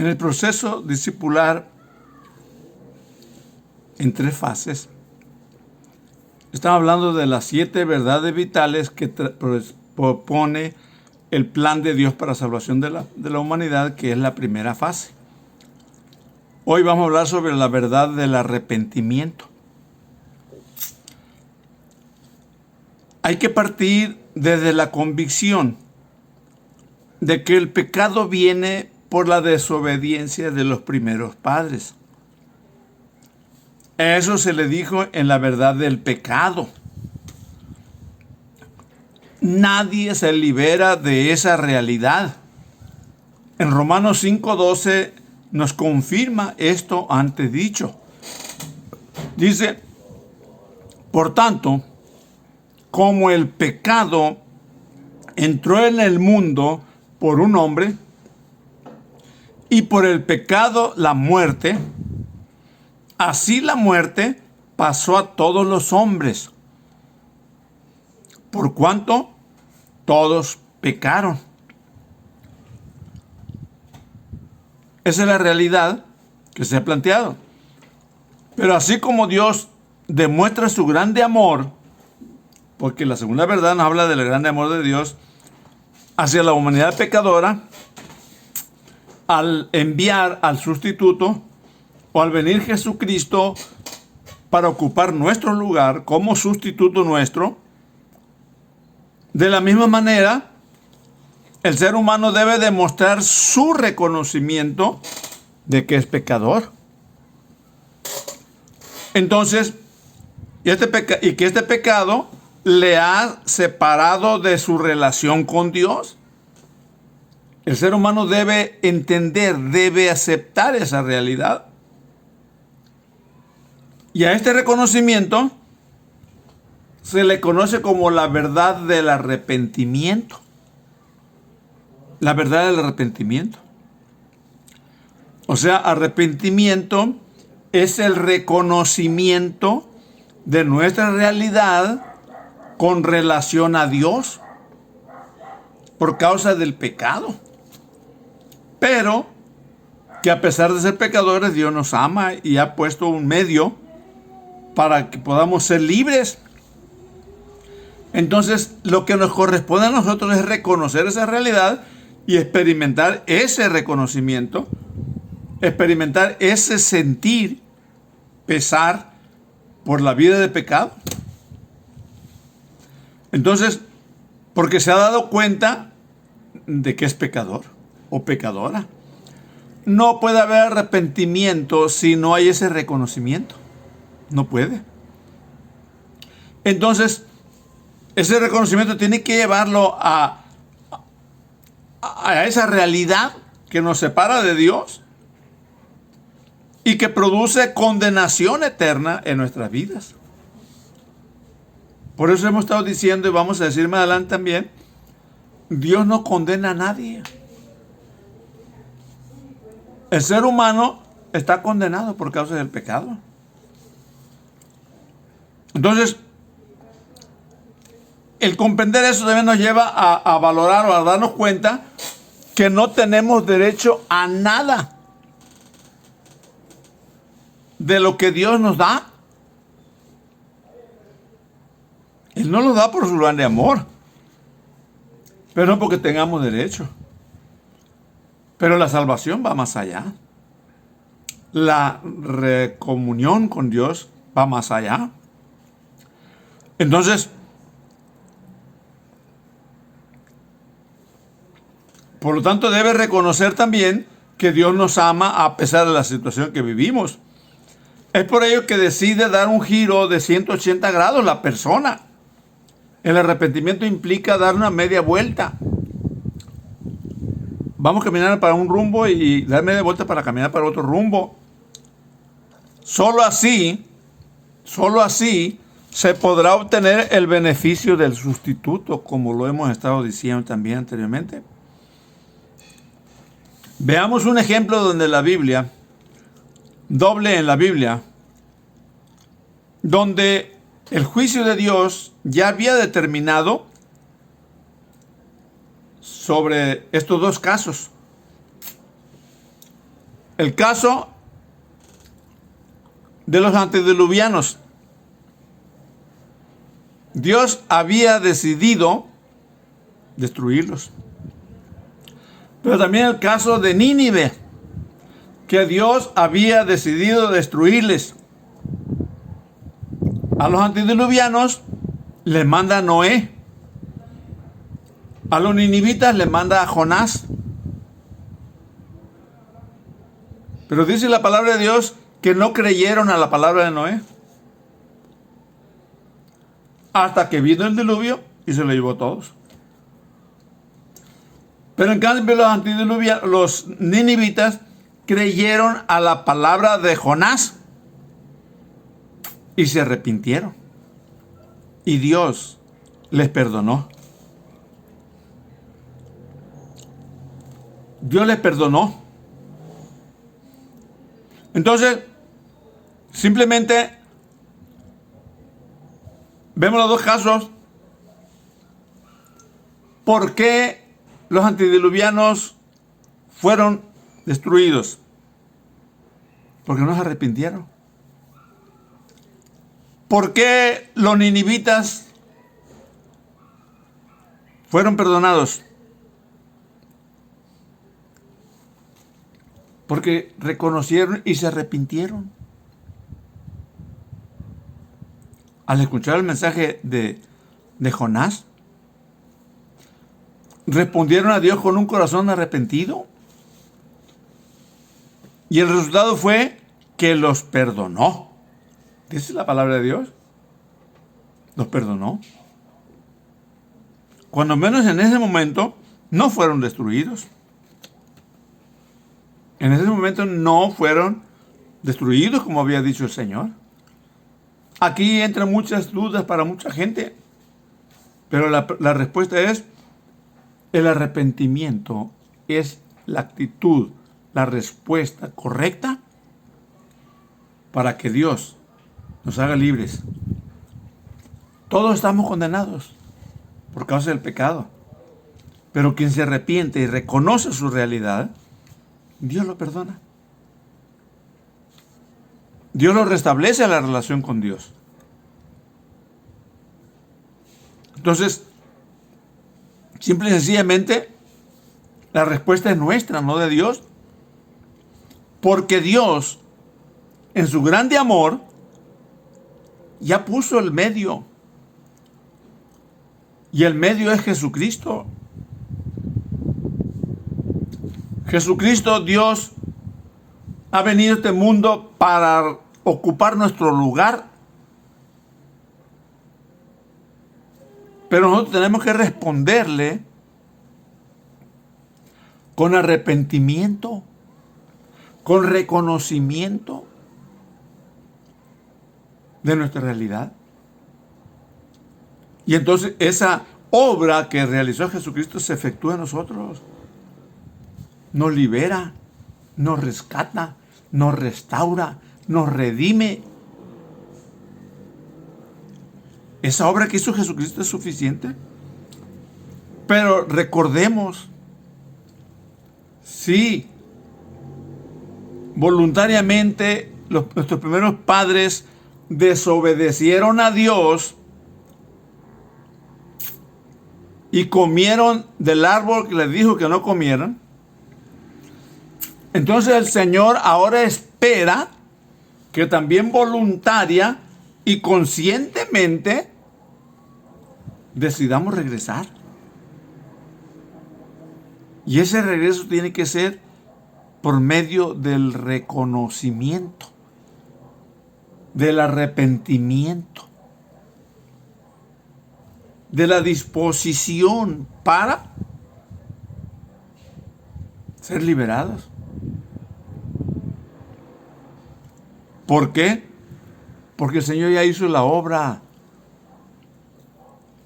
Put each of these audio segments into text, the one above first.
En el proceso discipular en 3 fases, estamos hablando de las 7 verdades vitales que propone el plan de Dios para la salvación de la humanidad, que es la primera fase. Hoy vamos a hablar sobre la verdad del arrepentimiento. Hay que partir desde la convicción de que el pecado viene por la desobediencia de los primeros padres. Eso se le dijo en la verdad del pecado. Nadie se libera de esa realidad. En Romanos 5:12 nos confirma esto antes dicho. Dice, por tanto, como el pecado entró en el mundo por un hombre, y por el pecado la muerte, así la muerte pasó a todos los hombres, por cuanto todos pecaron. Esa es la realidad que se ha planteado. Pero así como Dios demuestra su grande amor, porque la segunda verdad nos habla del grande amor de Dios hacia la humanidad pecadora, al enviar al sustituto o al venir Jesucristo para ocupar nuestro lugar como sustituto nuestro, de la misma manera, el ser humano debe demostrar su reconocimiento de que es pecador. Entonces, y que este pecado le ha separado de su relación con Dios. El ser humano debe entender, debe aceptar esa realidad. Y a este reconocimiento se le conoce como la verdad del arrepentimiento. La verdad del arrepentimiento. O sea, arrepentimiento es el reconocimiento de nuestra realidad con relación a Dios por causa del pecado. Pero que a pesar de ser pecadores, Dios nos ama y ha puesto un medio para que podamos ser libres. Entonces, lo que nos corresponde a nosotros es reconocer esa realidad y experimentar ese reconocimiento, experimentar ese sentir, pesar por la vida de pecado. Entonces, porque se ha dado cuenta de que es pecador o pecadora. No puede haber arrepentimiento si no hay ese reconocimiento. No puede. Entonces, ese reconocimiento tiene que llevarlo a esa realidad que nos separa de Dios y que produce condenación eterna en nuestras vidas. Por eso hemos estado diciendo, y vamos a decir más adelante también, Dios no condena a nadie. El ser humano está condenado por causa del pecado. Entonces, el comprender eso también nos lleva a valorar o a darnos cuenta que no tenemos derecho a nada de lo que Dios nos da. Él no nos da por su grande amor, pero no porque tengamos derecho. Pero la salvación va más allá. La recomunión con Dios va más allá. Entonces, por lo tanto, debe reconocer también que Dios nos ama a pesar de la situación que vivimos. Es por ello que decide dar un giro de 180 grados la persona. El arrepentimiento implica dar una media vuelta. Vamos a caminar para un rumbo y dar media vuelta para caminar para otro rumbo. Solo así se podrá obtener el beneficio del sustituto, como lo hemos estado diciendo también anteriormente. Veamos un ejemplo donde la Biblia, doble en la Biblia, donde el juicio de Dios ya había determinado sobre estos dos casos. el caso de los antediluvianos. Dios había decidido destruirlos. Pero también el caso de Nínive, que Dios había decidido destruirles. A los antediluvianos les manda a Noé. A los ninivitas les manda a Jonás. Pero dice la palabra de Dios que no creyeron a la palabra de Noé. Hasta que vino el diluvio y se lo llevó a todos. Pero en cambio los ninivitas creyeron a la palabra de Jonás y se arrepintieron. Y Dios les perdonó. Dios les perdonó. Entonces, simplemente vemos los dos casos. ¿Por qué los antediluvianos fueron destruidos? Porque no se arrepintieron. ¿Por qué los ninivitas fueron perdonados? Porque reconocieron y se arrepintieron. Al escuchar el mensaje de Jonás, respondieron a Dios con un corazón arrepentido. Y el resultado fue que los perdonó. Dice la palabra de Dios. Los perdonó. Cuando menos en ese momento no fueron destruidos. En ese momento no fueron destruidos como había dicho el Señor. Aquí entran muchas dudas para mucha gente. Pero la respuesta es: el arrepentimiento es la actitud, la respuesta correcta para que Dios nos haga libres. Todos estamos condenados por causa del pecado. Pero quien se arrepiente y reconoce su realidad, Dios lo perdona. Dios lo restablece a la relación con Dios. Entonces, simple y sencillamente, la respuesta es nuestra, no de Dios. Porque Dios, en su grande amor, ya puso el medio. Y el medio es Jesucristo. Jesucristo, Dios, ha venido a este mundo para ocupar nuestro lugar. Pero nosotros tenemos que responderle con arrepentimiento, con reconocimiento de nuestra realidad. Y entonces esa obra que realizó Jesucristo se efectúa en nosotros. Nos libera, nos rescata, nos restaura, nos redime. Esa obra que hizo Jesucristo es suficiente. Pero recordemos, sí, voluntariamente nuestros primeros padres desobedecieron a Dios y comieron del árbol que les dijo que no comieran. Entonces el Señor ahora espera que también voluntaria y conscientemente decidamos regresar. Y ese regreso tiene que ser por medio del reconocimiento, del arrepentimiento, de la disposición para ser liberados. ¿Por qué? Porque el Señor ya hizo la obra.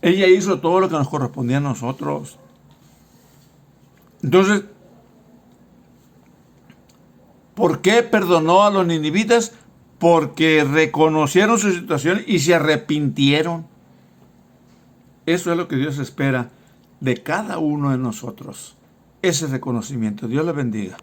Ella hizo todo lo que nos correspondía a nosotros. Entonces, ¿por qué perdonó a los ninivitas? Porque reconocieron su situación y se arrepintieron. Eso es lo que Dios espera de cada uno de nosotros. Ese reconocimiento. Dios les bendiga.